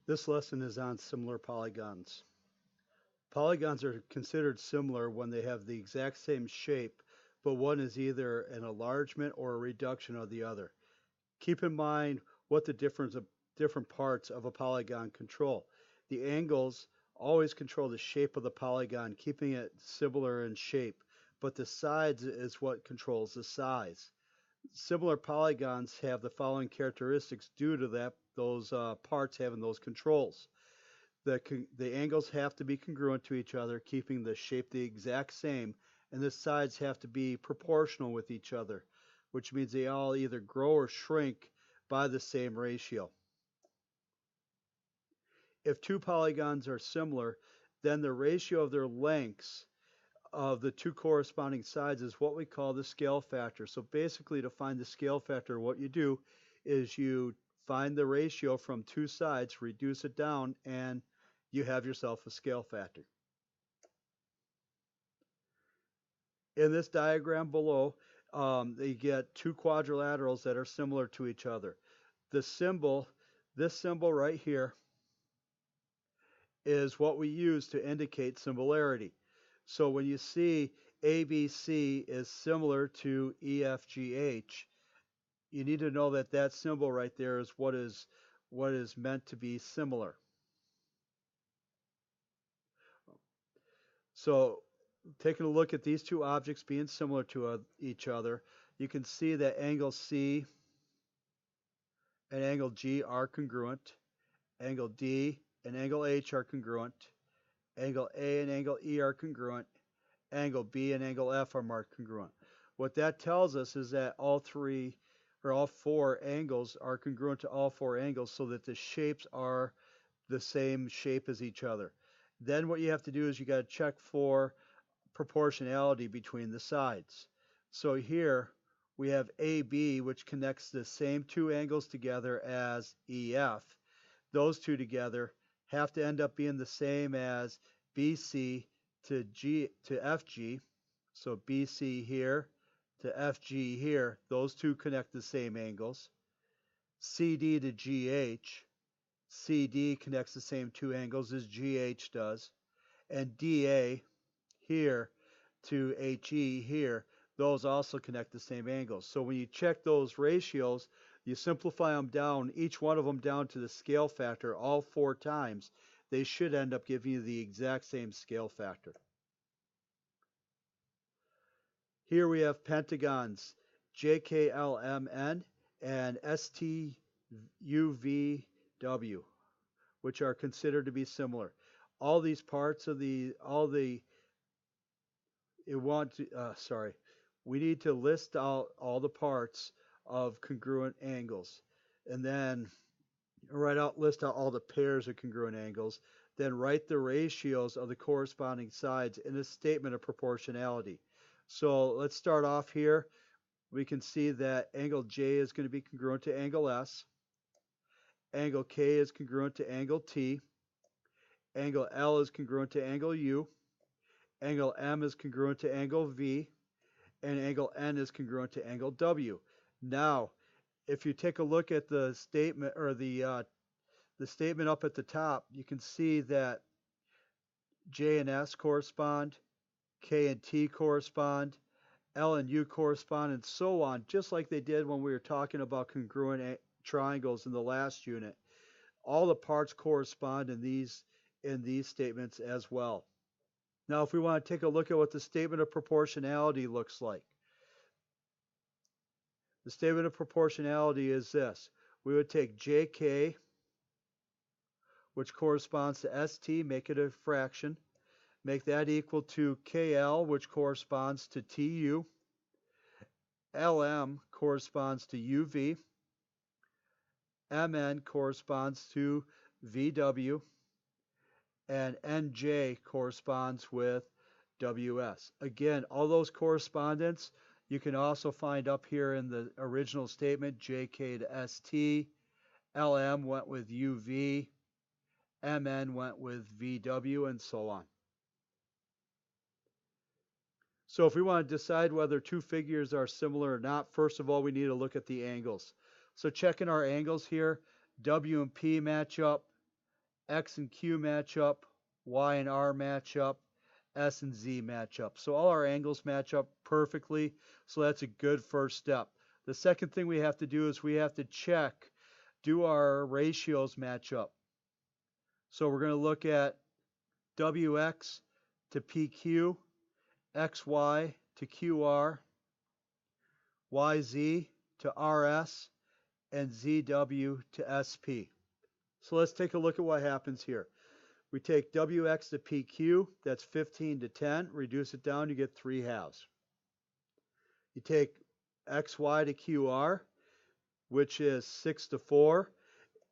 This lesson is on similar polygons. Polygons are considered similar when they have the exact same shape, but one is either an enlargement or a reduction of the other. Keep in mind what the different parts of a polygon control. The angles always control the shape of the polygon, keeping it similar in shape, but the sides is what controls the size. Similar polygons have the following characteristics due to those parts having those controls. The angles have to be congruent to each other, keeping the shape the exact same, and the sides have to be proportional with each other, which means they all either grow or shrink by the same ratio. If two polygons are similar, then the ratio of their lengths of the two corresponding sides is what we call the scale factor. So basically, to find the scale factor, what you do is you find the ratio from two sides, reduce it down, and you have yourself a scale factor. In this diagram below, you get two quadrilaterals that are similar to each other. The symbol, this symbol right here, is what we use to indicate similarity. So when you see ABC is similar to EFGH, you need to know that that symbol right there is what is meant to be similar. So taking a look at these two objects being similar to each other, you can see that angle C and angle G are congruent, angle D and angle H are congruent, angle A and angle E are congruent, angle B and angle F are marked congruent. What that tells us is that all four angles are congruent to all four angles so that the shapes are the same shape as each other. Then what you have to do is you got to check for proportionality between the sides. So here we have AB, which connects the same two angles together as EF. Those two together have to end up being the same as BC to FG. So BC here to FG here, those two connect the same angles. CD to GH, CD connects the same two angles as GH does. And DA here to HE here, those also connect the same angles. So when you check those ratios, you simplify them down, each one of them down to the scale factor all four times, they should end up giving you the exact same scale factor. Here we have pentagons JKLMN and STUVW, which are considered to be similar. All these parts of we need to list out all the parts of congruent angles, and then list out all the pairs of congruent angles, then write the ratios of the corresponding sides in a statement of proportionality. So let's start off here. We can see that angle J is going to be congruent to angle S. Angle K is congruent to angle T. Angle L is congruent to angle U. Angle M is congruent to angle V. And angle N is congruent to angle W. Now, if you take a look at the statement or the statement up at the top, you can see that J and S correspond, K and T correspond, L and U correspond, and so on, just like they did when we were talking about congruent triangles in the last unit. All the parts correspond in these statements as well. Now, if we want to take a look at what the statement of proportionality looks like, the statement of proportionality is this. We would take JK, which corresponds to ST, make it a fraction, make that equal to KL, which corresponds to TU, LM corresponds to UV, MN corresponds to VW, and NJ corresponds with WS. Again, all those correspondence you can also find up here in the original statement. JK to ST, LM went with UV, MN went with VW, and so on. So if we want to decide whether two figures are similar or not, first of all, we need to look at the angles. So checking our angles here, W and P match up, X and Q match up, Y and R match up, S and Z match up. So all our angles match up perfectly. So that's a good first step. The second thing we have to do is we have to check, do our ratios match up? So we're going to look at WX to PQ, XY to QR, YZ to RS, and ZW to SP. So let's take a look at what happens here. We take WX to PQ, that's 15 to 10, reduce it down, you get 3 halves. You take XY to QR, which is 6 to 4,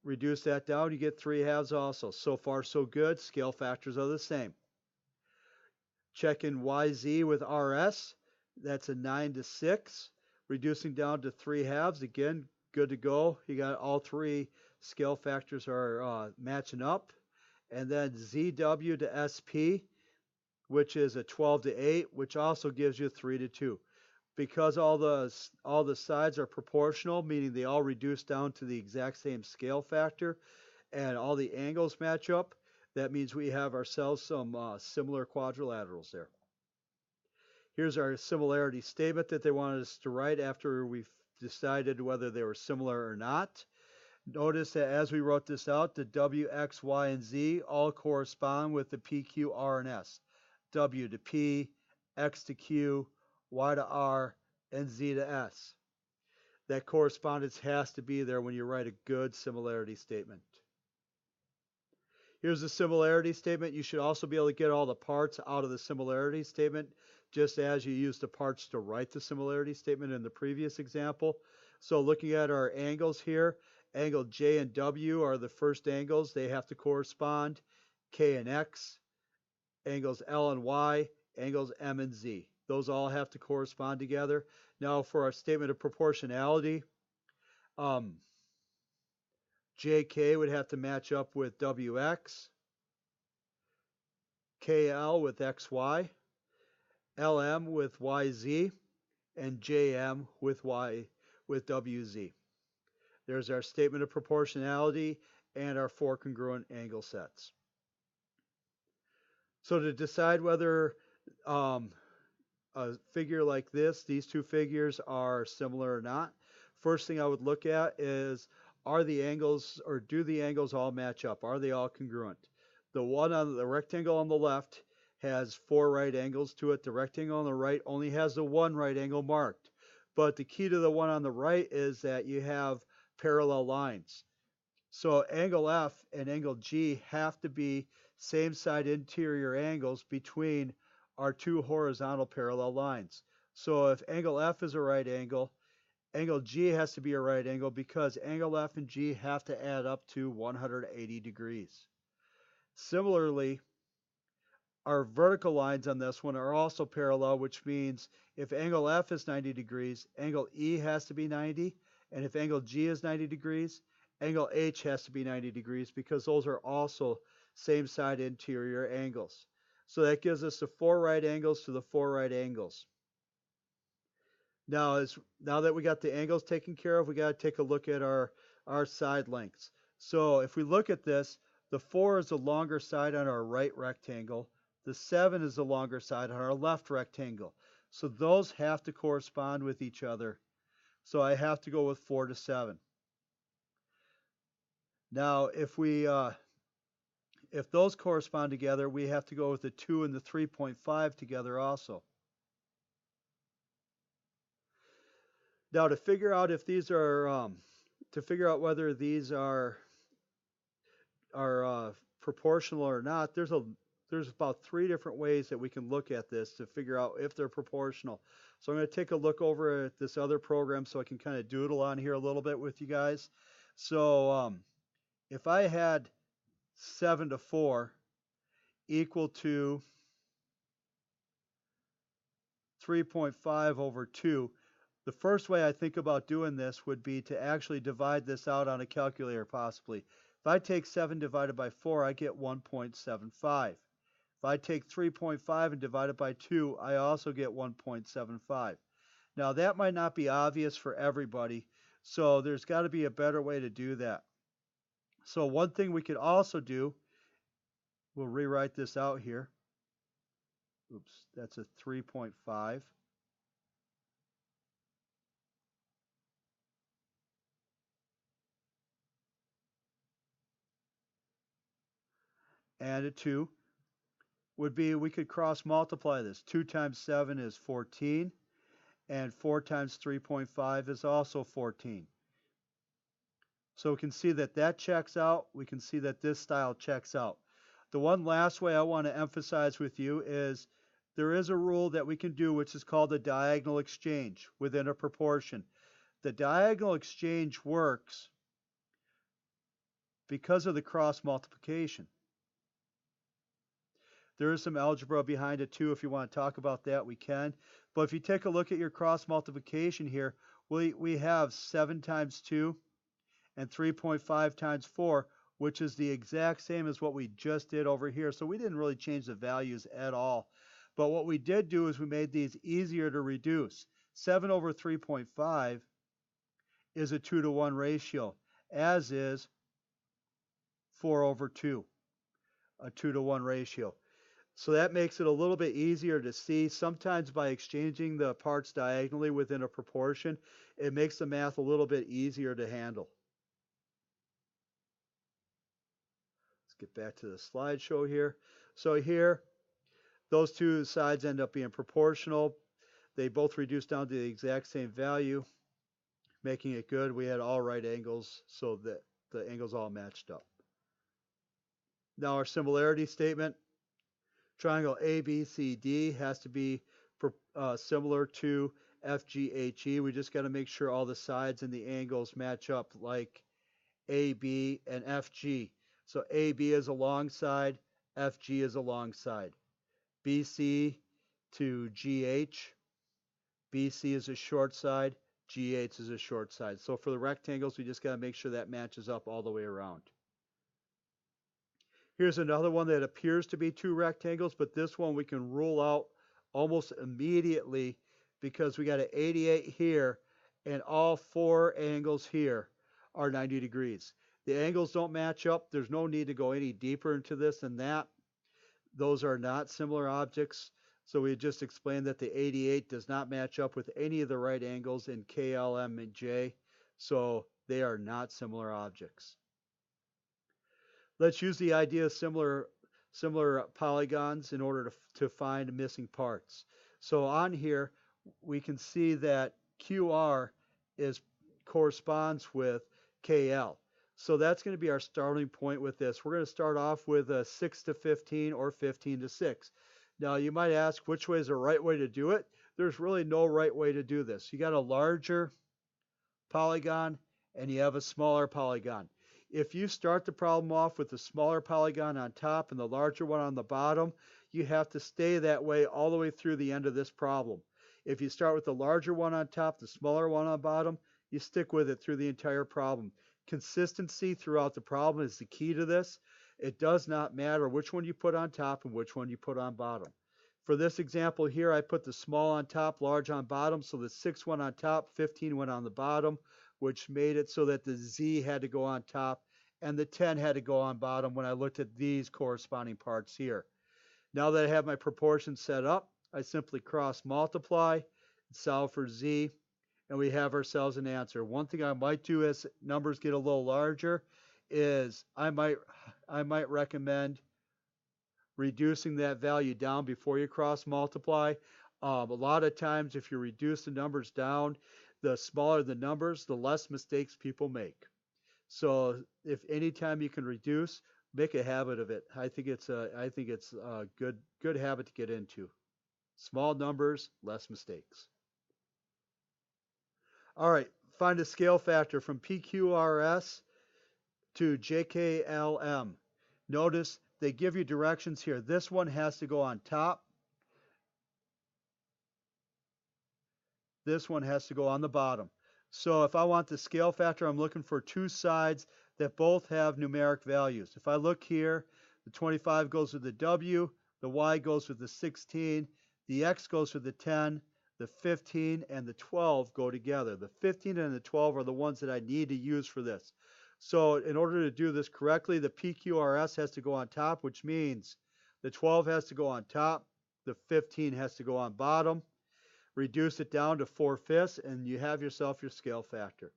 reduce that down, you get 3 halves also. So far so good, scale factors are the same. Check in YZ with RS, that's a 9 to 6, reducing down to 3 halves, again, good to go. You got all 3 scale factors are matching up. And then ZW to SP, which is a 12 to 8, which also gives you 3 to 2. Because all the sides are proportional, meaning they all reduce down to the exact same scale factor, and all the angles match up, that means we have ourselves some similar quadrilaterals there. Here's our similarity statement that they wanted us to write after we've decided whether they were similar or not. Notice that as we wrote this out, the W, X, Y, and Z all correspond with the P, Q, R, and S. W to P, X to Q, Y to R, and Z to S. That correspondence has to be there when you write a good similarity statement. Here's the similarity statement. You should also be able to get all the parts out of the similarity statement, just as you used the parts to write the similarity statement in the previous example. So looking at our angles here, angle J and W are the first angles. They have to correspond. K and X, angles L and Y, angles M and Z. Those all have to correspond together. Now for our statement of proportionality, JK would have to match up with WX, KL with XY, LM with YZ, and JM with WZ. There's our statement of proportionality and our 4 congruent angle sets. So to decide whether a figure like this, these 2 figures are similar or not, first thing I would look at is, are the angles, or do the angles all match up? Are they all congruent? The one on the rectangle on the left has 4 right angles to it. The rectangle on the right only has the 1 right angle marked. But the key to the one on the right is that you have parallel lines. So angle F and angle G have to be same side interior angles between our 2 horizontal parallel lines. So if angle F is a right angle G has to be a right angle because angle F and G have to add up to 180 degrees. Similarly, our vertical lines on this one are also parallel, which means if angle F is 90 degrees, angle E has to be 90, and if angle G is 90 degrees, angle H has to be 90 degrees because those are also same side interior angles. So that gives us the 4 right angles to the 4 right angles. Now that we got the angles taken care of, we got to take a look at our side lengths. So if we look at this, the 4 is the longer side on our right rectangle. The 7 is the longer side on our left rectangle. So those have to correspond with each other. So I have to go with 4 to 7. Now if those correspond together, we have to go with the 2 and the 3.5 together also. Now to figure out if these are, whether these are proportional or not, there's about 3 different ways that we can look at this to figure out if they're proportional. So I'm going to take a look over at this other program so I can kind of doodle on here a little bit with you guys. So if I had 7 to 4 equal to 3.5 over 2, the first way I think about doing this would be to actually divide this out on a calculator possibly. If I take 7 divided by 4, I get 1.75. If I take 3.5 and divide it by 2, I also get 1.75. Now that might not be obvious for everybody, so there's got to be a better way to do that. So one thing we could also do, we'll rewrite this out here. Oops, that's a 3.5. And a 2 would be, we could cross multiply this. 2 times 7 is 14, and 4 times 3.5 is also 14. So we can see that that checks out. We can see that this style checks out. The one last way I want to emphasize with you is there is a rule that we can do which is called a diagonal exchange within a proportion. The diagonal exchange works because of the cross multiplication. There is some algebra behind it too. If you want to talk about that, we can. But if you take a look at your cross multiplication here, we have 7 times 2 and 3.5 times 4, which is the exact same as what we just did over here. So we didn't really change the values at all. But what we did do is we made these easier to reduce. 7 over 3.5 is a 2 to 1 ratio, as is 4 over 2, a 2 to 1 ratio. So that makes it a little bit easier to see. Sometimes by exchanging the parts diagonally within a proportion, it makes the math a little bit easier to handle. Let's get back to the slideshow here. So here, those two sides end up being proportional. They both reduce down to the exact same value, making it good. We had all right angles, so that the angles all matched up. Now our similarity statement. Triangle ABCD has to be similar to FGHE. We just got to make sure all the sides and the angles match up like AB and FG. So AB is a long side, FG is a long side. BC to GH, BC is a short side, GH is a short side. So for the rectangles, we just got to make sure that matches up all the way around. Here's another one that appears to be two rectangles, but this one we can rule out almost immediately because we got an 88 here and all four angles here are 90 degrees. The angles don't match up. There's no need to go any deeper into this than that. Those are not similar objects. So we just explained that the 88 does not match up with any of the right angles in K, L, M, and J. So they are not similar objects. Let's use the idea of similar polygons in order to find missing parts. So on here, we can see that QR corresponds with KL. So that's going to be our starting point with this. We're going to start off with a 6 to 15 or 15 to 6. Now you might ask, which way is the right way to do it? There's really no right way to do this. You got a larger polygon and you have a smaller polygon. If you start the problem off with the smaller polygon on top and the larger one on the bottom, you have to stay that way all the way through the end of this problem. If you start with the larger one on top, the smaller one on the bottom, you stick with it through the entire problem. Consistency throughout the problem is the key to this. It does not matter which one you put on top and which one you put on bottom. For this example here, I put the small on top, large on bottom, so the 6 went on top, 15 went on the bottom, which made it so that the Z had to go on top and the 10 had to go on bottom when I looked at these corresponding parts here. Now that I have my proportions set up, I simply cross multiply, solve for Z, and we have ourselves an answer. One thing I might do as numbers get a little larger is I might recommend reducing that value down before you cross multiply. A lot of times if you reduce the numbers down, the smaller the numbers, the less mistakes people make. So if any time you can reduce, make a habit of it. I think it's a good habit to get into. Small numbers, less mistakes. All right, find a scale factor from PQRS to JKLM. Notice they give you directions here. This one has to go on top. This one has to go on the bottom. So if I want the scale factor, I'm looking for two sides that both have numeric values. If I look here, the 25 goes with the W, the Y goes with the 16, the X goes with the 10, the 15 and the 12 go together. The 15 and the 12 are the ones that I need to use for this. So in order to do this correctly, the PQRS has to go on top, which means the 12 has to go on top, the 15 has to go on bottom. Reduce it down to 4/5, and you have yourself your scale factor.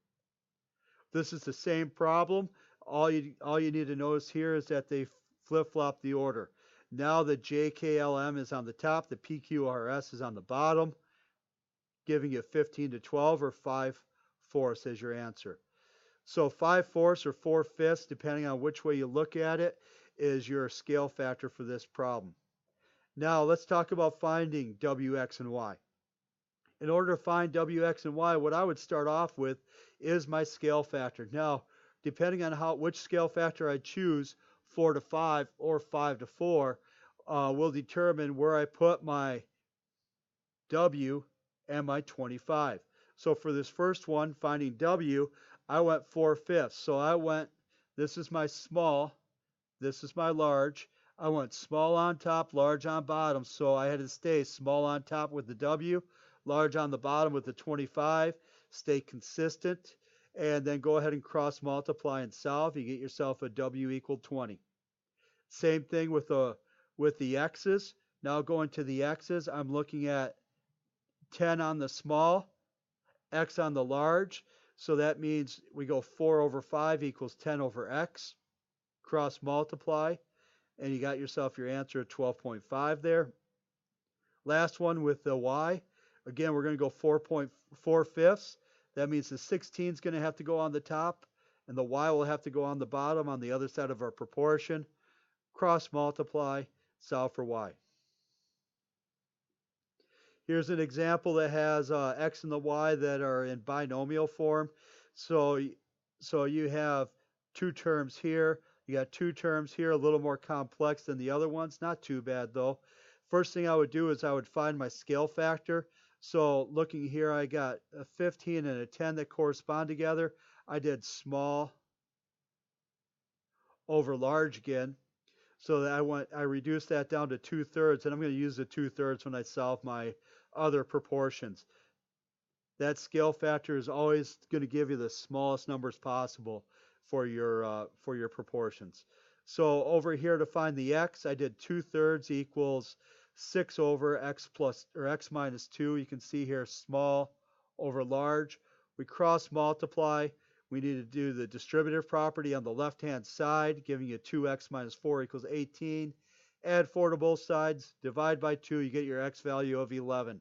This is the same problem. All you need to notice here is that they flip-flop the order. Now the JKLM is on the top, the PQRS is on the bottom, giving you 15 to 12 or 5/4 as your answer. So 5/4 or 4/5, depending on which way you look at it, is your scale factor for this problem. Now let's talk about finding W, X, and Y. In order to find W, X, and Y, what I would start off with is my scale factor. Now, depending on which scale factor I choose, 4 to 5 or 5 to 4, will determine where I put my W and my 25. So for this first one, finding W, I went 4/5. So this is my small, this is my large. I went small on top, large on bottom. So I had to stay small on top with the W, large on the bottom with the 25, stay consistent, and then go ahead and cross multiply and solve. You get yourself a W equal 20. Same thing with the X's. Now going to the X's, I'm looking at 10 on the small, X on the large. So that means we go 4 over 5 equals 10 over X. Cross multiply, and you got yourself your answer at 12.5 there. Last one with the Y. Again, we're going to go 4.4/5. That means the 16 is going to have to go on the top, and the Y will have to go on the bottom on the other side of our proportion. Cross multiply, solve for Y. Here's an example that has X and the Y that are in binomial form. So you have two terms here. You got two terms here, a little more complex than the other ones. Not too bad though. First thing I would do is I would find my scale factor. So looking here, I got a 15 and a 10 that correspond together. I did small over large again. So that I reduced that down to 2/3, and I'm going to use the 2/3 when I solve my other proportions. That scale factor is always going to give you the smallest numbers possible for your proportions. So over here to find the X, I did 2/3 equals 6 over X plus or X minus 2. You can see here small over large. We cross multiply. We need to do the distributive property on the left-hand side, giving you 2x minus 4 equals 18. Add 4 to both sides. Divide by 2. You get your x value of 11.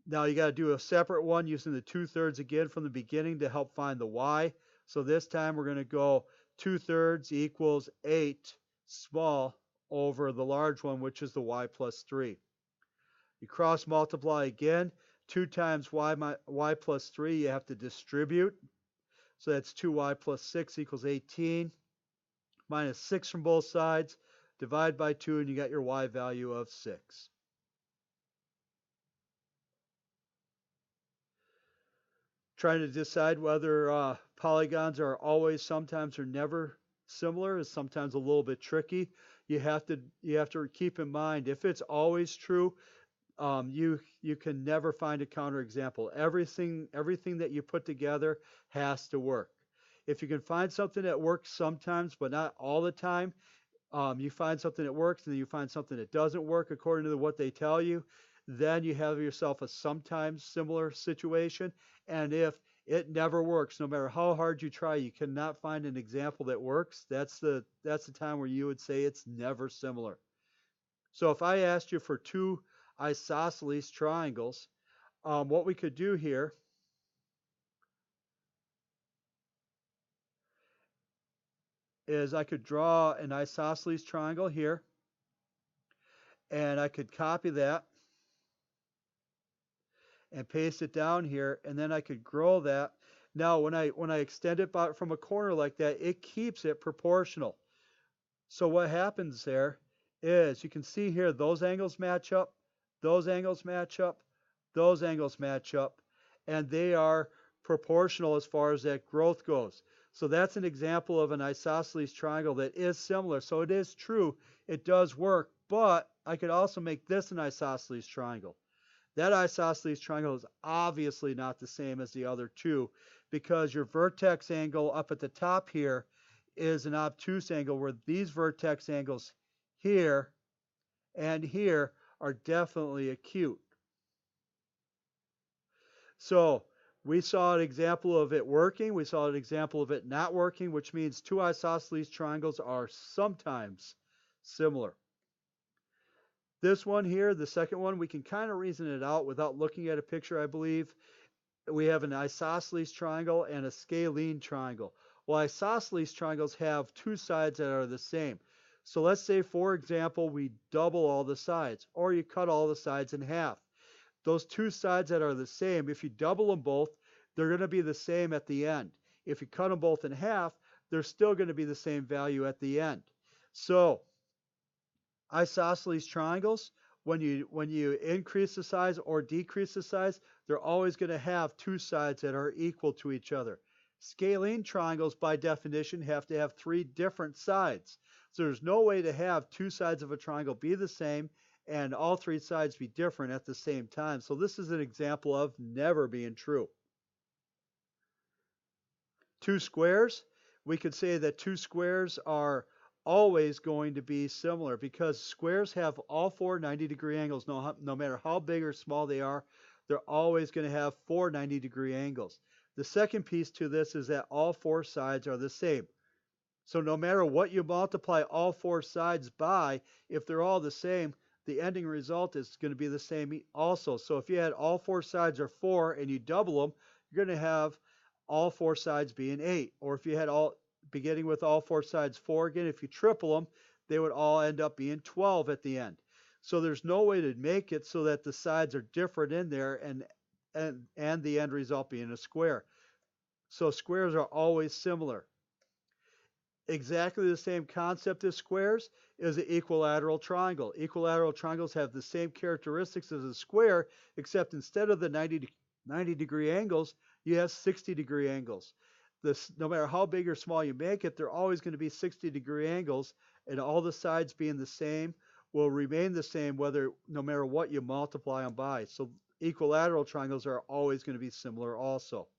Now you got to do a separate one using the 2/3 again from the beginning to help find the y. So this time we're going to go 2/3 equals 8 small over the large one, which is the y plus 3. You cross multiply again. 2 times y plus 3, you have to distribute. So that's 2y plus 6 equals 18. Minus 6 from both sides. Divide by 2, and you got your y value of 6. Trying to decide whether polygons are always, sometimes, or never similar is sometimes a little bit tricky. You have to keep in mind, if it's always true, you can never find a counterexample. Everything that you put together has to work. If you can find something that works sometimes, but not all the time, you find something that works, and then you find something that doesn't work according to what they tell you, then you have yourself a sometimes similar situation. And if it never works, no matter how hard you try, you cannot find an example that works, that's the time where you would say it's never similar. So if I asked you for two isosceles triangles, what we could do here is I could draw an isosceles triangle here, and I could copy that and paste it down here, and then I could grow that. Now when I extend it from a corner like that, it keeps it proportional. So what happens there is, you can see here, those angles match up, those angles match up, those angles match up, and they are proportional as far as that growth goes. So that's an example of an isosceles triangle that is similar. So it is true, it does work, but I could also make this an isosceles triangle. That isosceles triangle is obviously not the same as the other two, because your vertex angle up at the top here is an obtuse angle, where these vertex angles here and here are definitely acute. So we saw an example of it working. We saw an example of it not working, which means two isosceles triangles are sometimes similar. This one here, the second one, we can kind of reason it out without looking at a picture, I believe. We have an isosceles triangle and a scalene triangle. Well, isosceles triangles have two sides that are the same. So let's say, for example, we double all the sides, or you cut all the sides in half. Those two sides that are the same, if you double them both, they're going to be the same at the end. If you cut them both in half, they're still going to be the same value at the end. So isosceles triangles, when you increase the size or decrease the size, they're always going to have two sides that are equal to each other. Scalene triangles, by definition, have to have three different sides. So there's no way to have two sides of a triangle be the same and all three sides be different at the same time. So this is an example of never being true. Two squares, we could say that two squares are always going to be similar because squares have all four 90-degree angles. No matter how big or small they are, they're always going to have four 90-degree angles. The second piece to this is that all four sides are the same. So no matter what you multiply all four sides by, if they're all the same, the ending result is going to be the same also. So if you had all four sides are 4 and you double them, you're going to have all four sides being 8. Or if you had all beginning with all four sides 4 again, if you triple them, they would all end up being 12 at the end. So there's no way to make it so that the sides are different in there and the end result being a square. So squares are always similar. Exactly the same concept as squares is an equilateral triangle. Equilateral triangles have the same characteristics as a square, except instead of the 90-degree angles, you have 60-degree angles. No matter how big or small you make it, they're always going to be 60-degree angles, and all the sides being the same will remain the same no matter what you multiply them by. So equilateral triangles are always going to be similar also.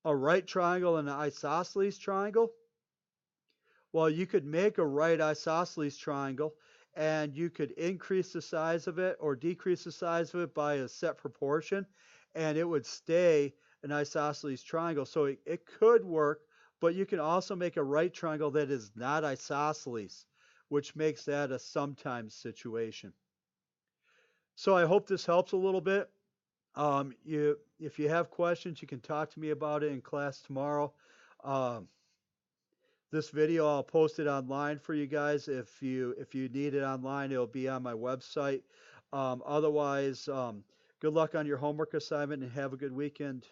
A right triangle and an isosceles triangle. Well, you could make a right isosceles triangle and you could increase the size of it or decrease the size of it by a set proportion, and it would stay an isosceles triangle. So it could work, but you can also make a right triangle that is not isosceles, which makes that a sometimes situation. So I hope this helps a little bit. If you have questions, you can talk to me about it in class tomorrow. This video, I'll post it online for you guys. If you need it online, it'll be on my website. Otherwise, good luck on your homework assignment and have a good weekend.